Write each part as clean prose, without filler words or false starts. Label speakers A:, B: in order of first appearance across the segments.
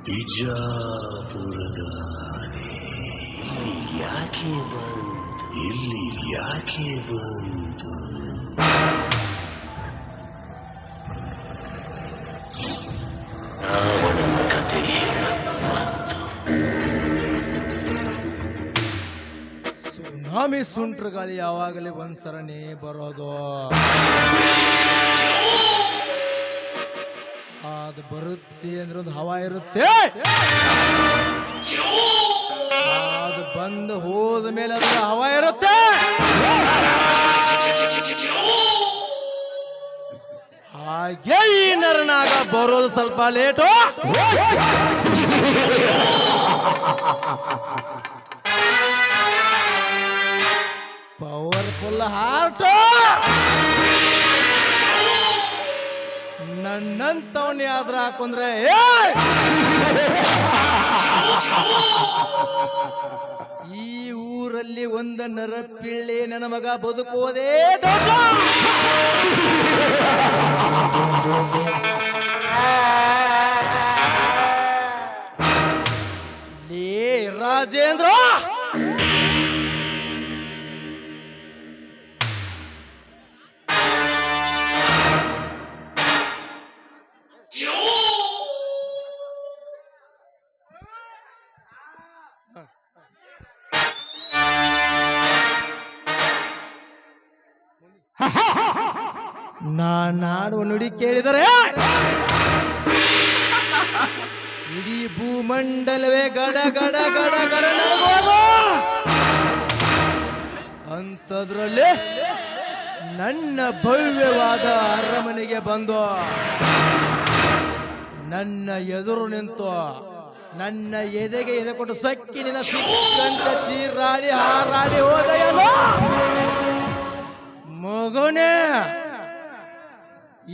A: ಬಿಜಾಪುರದ ಇಲ್ಲಿಗೆ ಯಾಕೆ ಬಂತು ಇಲ್ಲಿಗೆ ಯಾಕೆ ಬಂತು ರಾವಣನ ಕತೆ ಹೇಳಕ್ ಬಂತು.
B: ಸುನಾಮಿ ಸುಂಟ್ರ ಗಾಳಿ ಯಾವಾಗಲೇ ಒಂದ್ಸರನೇ ಬರೋದು. ಅದು ಬರುತ್ತೆ ಅಂದ್ರೆ ಒಂದು ಹವಾ ಇರುತ್ತೆ. ಅದು ಬಂದು ಹೋದ ಮೇಲೆ ಅದರ ಹವಾ ಇರುತ್ತೆ. ಹಾಗೆ ಈ ನರನಾಗ ಬರೋದು ಸ್ವಲ್ಪ ಲೇಟು. Powerful heart. ನನ್ನಂತವನ್ ಯಾವ್ದ್ರ ಹಾಕೊಂಡ್ರೆ ಈ ಊರಲ್ಲಿ ಒಂದ ನರಪಿಳ್ಳಿ ನನ್ನ ಮಗ ಬದುಕುವುದೇ ದೊಡ್ಡ. ಲೇ ರಾಜೇಂದ್ರ, ನಾಡುವ ನುಡಿ ಕೇಳಿದರೆ ಇಡೀ ಭೂಮಂಡಲವೇ ಗಡ ಗಡ ಗಡ ಗಡ ನಡುಗೋದು. ಅಂಥದ್ರಲ್ಲಿ ನನ್ನ ಭವ್ಯವಾದ ಅರಮನೆಗೆ ಬಂದು ನನ್ನ ಎದುರು ನಿಂತು ನನ್ನ ಎದೆಗೆ ಎದೆ ಕೊಟ್ಟು ಸಕ್ಕಿನಿನ ಸಿಕ್ಕಂತ ಚೀರಾಡಿ ಹಾರಾಡಿ ಹೋದೆಯಲ್ಲ ಮಗನೇ.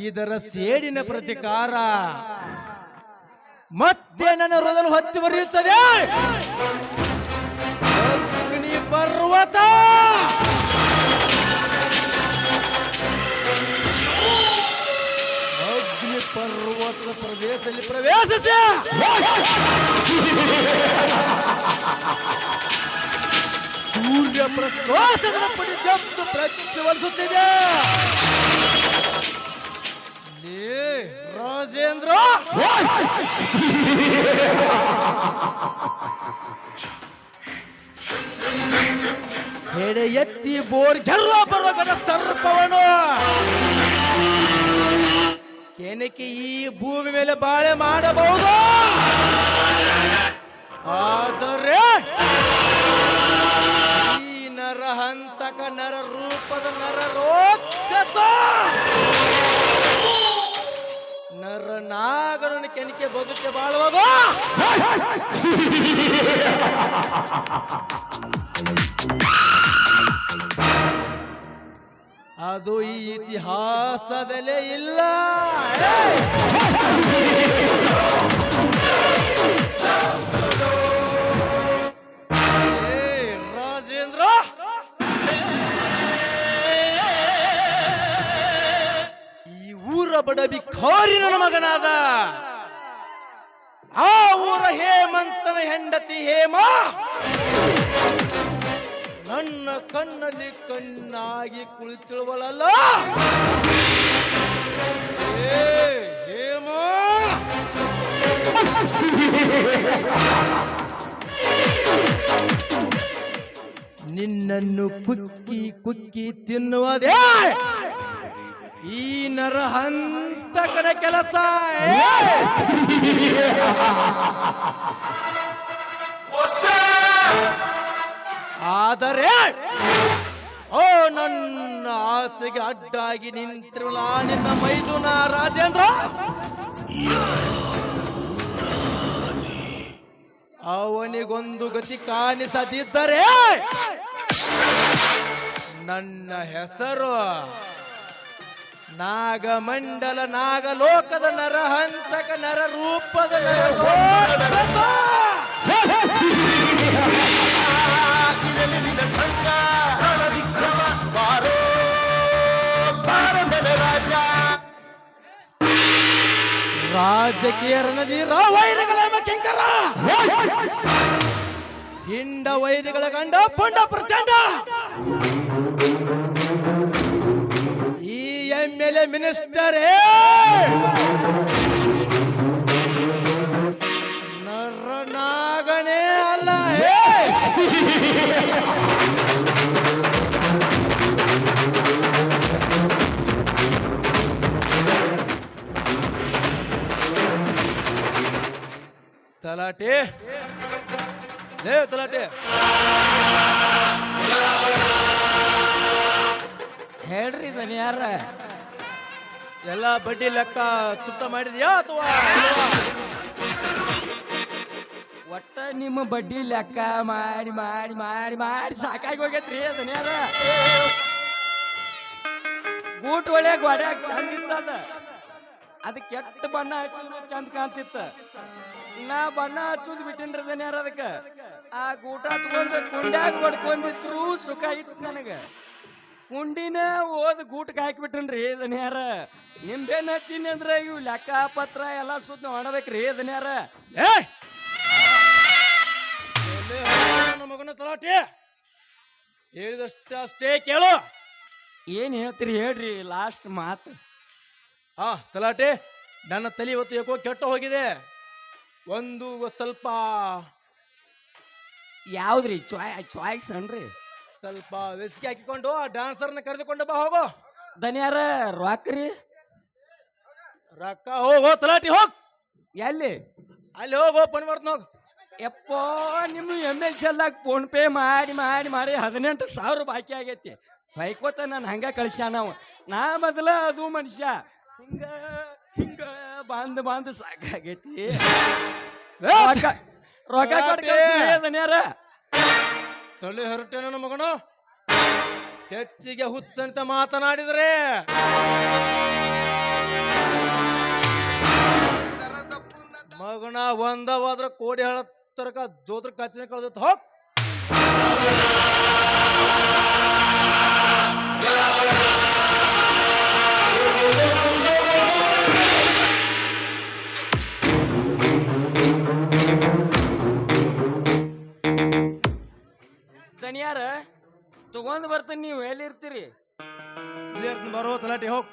B: ಇದರ ಸೇಡಿನ ಪ್ರತಿಕಾರ ಮತ್ತೆ ನನ್ನ ಹೃದಯ ಹೊತ್ತಿ ಬರೆಯುತ್ತದೆ. ಅಗ್ನಿ ಪರ್ವತ, ಅಗ್ನಿ ಪರ್ವತದ ಪ್ರದೇಶದಲ್ಲಿ ಪ್ರವೇಶಿಸಿ ಸೂರ್ಯ ಪ್ರಕಾಶದ ಪಡಿ ಜಪ್ತು ಪ್ರಜ್ವಲಿಸುತ್ತಿದೆ. ರಾಜೇಂದ್ರ, ಹೆಡೆ ಎತ್ತಿ ಬೋರ್ ಗೆಲ್ಲ ಬರೋಗದ ಸರ್ಪವನು ಕೆನಕ್ಕೆ ಈ ಭೂಮಿ ಮೇಲೆ ಬಾಳೆ ಮಾಡಬಹುದು. ಆದರೆ ಈ ನರಹಂತಕ ನರ ರೂಪದ ನರ ರೋಕ್ಷಸ ನರನಾಗರನ ಕೆನಕೆ ಬದುಕೆ ಬಾಳುವಾಗ ಅದು ಈ ಇತಿಹಾಸದಲ್ಲೇ ಇಲ್ಲ. ರಾಜೇಂದ್ರ, ಈ ಊರ ಬಡ ಬಿಖಾರಿ ನನ್ನ ಮಗನಾದ ಆ ಊರ ಹೇಮಂತನ ಹೆಂಡತಿ ಹೇಮ ನನ್ನ ಕಣ್ಣಲ್ಲಿ ಕಣ್ಣಾಗಿ ಕುಳಿತಿರುವಳಲ್ಲ. ಹೇಮ, ನಿನ್ನನ್ನು ಕುಕ್ಕಿ ಕುಕ್ಕಿ ತಿನ್ನುವುದೇ ಈ ನರಹಂತಕನ ಕೆಲಸ. ಆದರೆ ಓ ನನ್ನ ಆಸೆಗೆ ಅಡ್ಡಾಗಿ ನಿಂತಿರಲ್ಲ ನಿನ್ನ ಮೈದುನ ರಾಜೇಂದ್ರ, ಅವನಿಗೊಂದು ಗತಿ ಕಾಣಿಸದಿದ್ದರೆ ನನ್ನ ಹೆಸರು ನಾಗಮಂಡಲ ನಾಗಲೋಕದ ನರಹಂತಕ ನರ ರೂಪದ ರಾಜಕೀಯ ರಣದಿ ರಾವೈರಗಳ ಕಿಂಕ ಹಿಂಡ ವೈರಿಗಳ ಗಂಡ ಪುಂಡ ಪ್ರಚಂಡ ಈ MLA ಮಿನಿಸ್ಟರ್ ನರನಾಗಣೆ ಅಲ್ಲ ತಲಾಟೆ ಲೇ ತಲಾಟೆ
C: ಹೇಳ್ರಿ ಇದನ್ನ ಯಾರ
B: ಎಲ್ಲ ಬಡ್ಡಿ ಲೆಕ್ಕ ಚುಕ್ತ ಮಾಡಿದ್ಯಾ ಅಥವಾ
C: ಒಟ್ಟ ನಿಮ್ಮ ಬಡ್ಡಿ ಲೆಕ್ಕ ಮಾಡಿ ಮಾಡಿ ಮಾಡಿ ಮಾಡಿ ಸಾಕಾಗಿ ಹೋಗೈತ್ರಿ ಅದನ್ನ ಯಾರ ಗೂಟ್ ಒಳ್ಳೆ ಗೋಡ್ಯಾಗ ಚಂದ ಇತ್ತದ ಅದ ಕೆಟ್ಟ ಬಣ್ಣ ಹಚ್ಚಿದ್ರು ಚಂದ ಕಾಣ್ತಿತ್ತ ನಾ ಬಣ್ಣ ಹಚ್ಚುದ್ ಬಿಟ್ಟಿನ್ರಿ ಅದನ್ನ ಯಾರ ಅದಕ್ಕ ಆ ಗೂಟ ತಗೊಂಡ್ ಕುಂಡ್ಯಾಗ ಹೊಡ್ಕೊಂಡಿದ್ರು ಸುಖ ಇತ್ತು ನನಗ ಕುಂಡಿನ ಓದ್ ಗೂಟಕ್ಕೆ ಹಾಕಿಬಿಟ್ರನ್ರಿ ಇದನ್ನ ಯಾರ ನಿಂಬೇನ್ ಹಚ್ತೀನಿ ಅಂದ್ರೆ ಇವು ಲೆಕ್ಕ ಪತ್ರ ಎಲ್ಲ ಸುದ್ದ ಮಾಡಬೇಕ್ರಿ ಇದನ್ನ ಯಾರ
B: ಮಗನ ತಲಾಟೆ ಹೇಳಿದಷ್ಟ ಅಷ್ಟೇ ಕೇಳು
C: ಏನ್ ಹೇಳ್ತೀರಿ ಹೇಳ್ರಿ ಲಾಸ್ಟ್ ಮಾತು
B: ತಲಾಟೆ ನನ್ನ ತಲೆ ಇವತ್ತು ಯಾಕೋ ಕೆಟ್ಟ ಹೋಗಿದೆ ಒಂದು ಸ್ವಲ್ಪ
C: ಯಾವ್ದ್ರಿ ಚಾಯ್ಸ್ ಅನ್ರಿ
B: ಸ್ವಲ್ಪ ವಿಸ್ಕಿ ಹಾಕಿಕೊಂಡು ಆ ಡಾನ್ಸರ್ನ ಕರೆದುಕೊಂಡು ಬಾ ಹೋಗೋ
C: ದನ್ಯಾರ ರೊಕ್ರಿ
B: ರೊಕ್ಕ ಹೋಗೋ ತಲಾಟಿ ಹೋಗ್
C: ಎಲ್ಲಿ
B: ಅಲ್ಲಿ ಹೋಗೋ ಪನ್ ಬರ್ತ ಹೋಗ್
C: ಎಪ್ಪೋ ನಿಮ್ಮ MLC ಫೋನ್ ಪೇ ಮಾಡಿ ಮಾಡಿ ಮಾಡಿ 18,000 ಬಾಕಿ ಆಗೈತಿ ಬೈಕೋತ ನಾನು ಹಂಗ ಕಳ್ಸ್ಯ ನಾವು ನಾ ಮೊದಲ ಅದು ಮನುಷ್ಯ ಹಿಂಗ ಹಿಂಗ ಬಾಂದ್ ಸಾಕಾಗೈತಿ ರೊಕ್ಕ ಕೊಡ್ಕಳ್ಯಾರ
B: ತಲೆ ಹೊರಟೆ ನನ್ನ ಮಗನು ಹೆಚ್ಚಿಗೆ ಹುಚ್ಚಂತ ಮಾತನಾಡಿದ್ರೆ ಮಗನ ಒಂದವಾದ್ರ ಕೋಡಿ ಹೇಳತ್ತರಕ ಜೋತ್ರ ಕಚ್ಚಿನ ಕಳ್ದತ್ ಹೋಗ್
C: ದನಿಯಾರ ತಗೊಂಡ್ ಬರ್ತೀನಿ ನೀವು ಎಲ್ಲಿರ್ತೀರಿ
B: ಬರೋ ತಲಾಟಿ ಹೋಗ್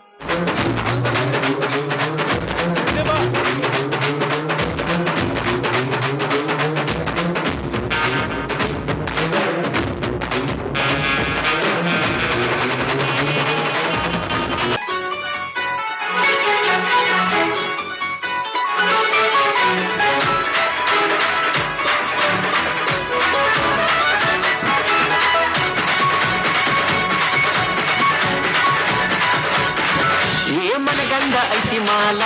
D: ಮನಗಂಡ ಐತಿ ಮಾಲ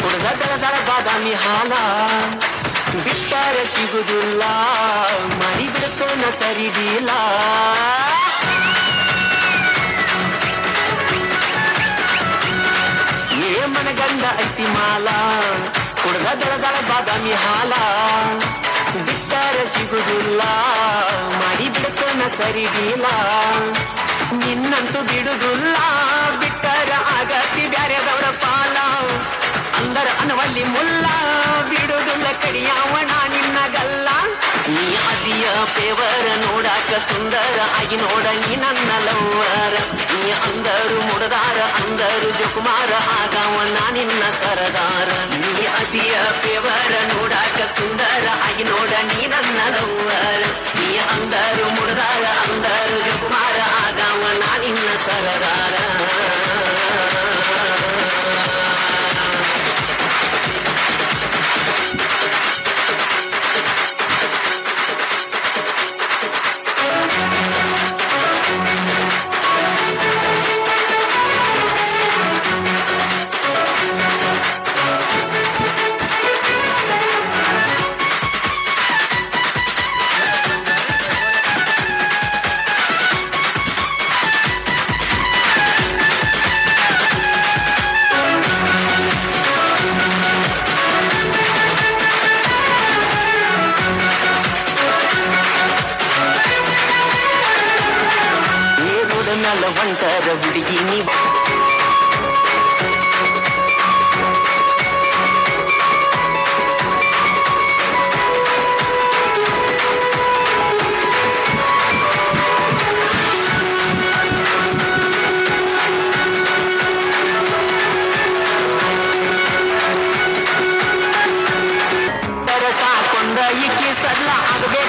D: ಕುಡ್ದ ದಳ ಬಾದಾಮಿ ಹಾಲ ಬಿಟ್ಟಾರ ಸಿಗುದಿಲ್ಲ ಮರಿ ಬಿಡ್ತೋನ ಸರಿದಿಲ್ಲ ಮನಗಂಡ ಐತಿ ಮಾಲ ಕುಡ್ದ ದಳ ಬಾದಾಮಿ ಹಾಲ ಬಿಟ್ಟಾರ ಸಿಗುದಿಲ್ಲ ಮರಿ ಬಿಡ್ತೋನ ಸರಿದಿಲ್ಲ ನಿನ್ನಂತೂ ಬಿಡುದಿಲ್ಲ ಬಿಟ್ಟರ ಆಗತಿ ಬ್ಯಾರೆದವರ ಪಾಲ ಅಂದರ ಅನವಲ್ಲಿ ಮುಲ್ಲ ಬಿಡುದಿಲ್ಲ ಕಡಿಯಾವಣ ನಿನ್ನಗಲ್ಲ ನೀ ಅದಿಯ ಪೇವರ ನೋಡಾಕ ಸುಂದರ ಆಗಿ ನೋಡ ನೀ ನನ್ನ ಲವ್ವರ ನೀ ಅಂದರು ಮುಡದಾರ ಅಂದರು ಜುಕುಮಾರ ಆಗವನ ನಿನ್ನ ಸರದಾರ ನೀ ಅದಿಯ ಪೇವರ ನೋಡಾಕ ಸುಂದರ ಆಗಿ ನೋಡ ನೀ ನನ್ನ ಲವ್ವರ ನೀ ಅಂದರು ಮುಡದಾರ ಅಂದರು ಜುಕುಮಾರ ಆಗವನ ನಿನ್ನ ಸರದಾರ ಒಂಟರ ಹುಡುಗಿ ನೀ ಗದ್ದಲ ಆಗಬೇಕು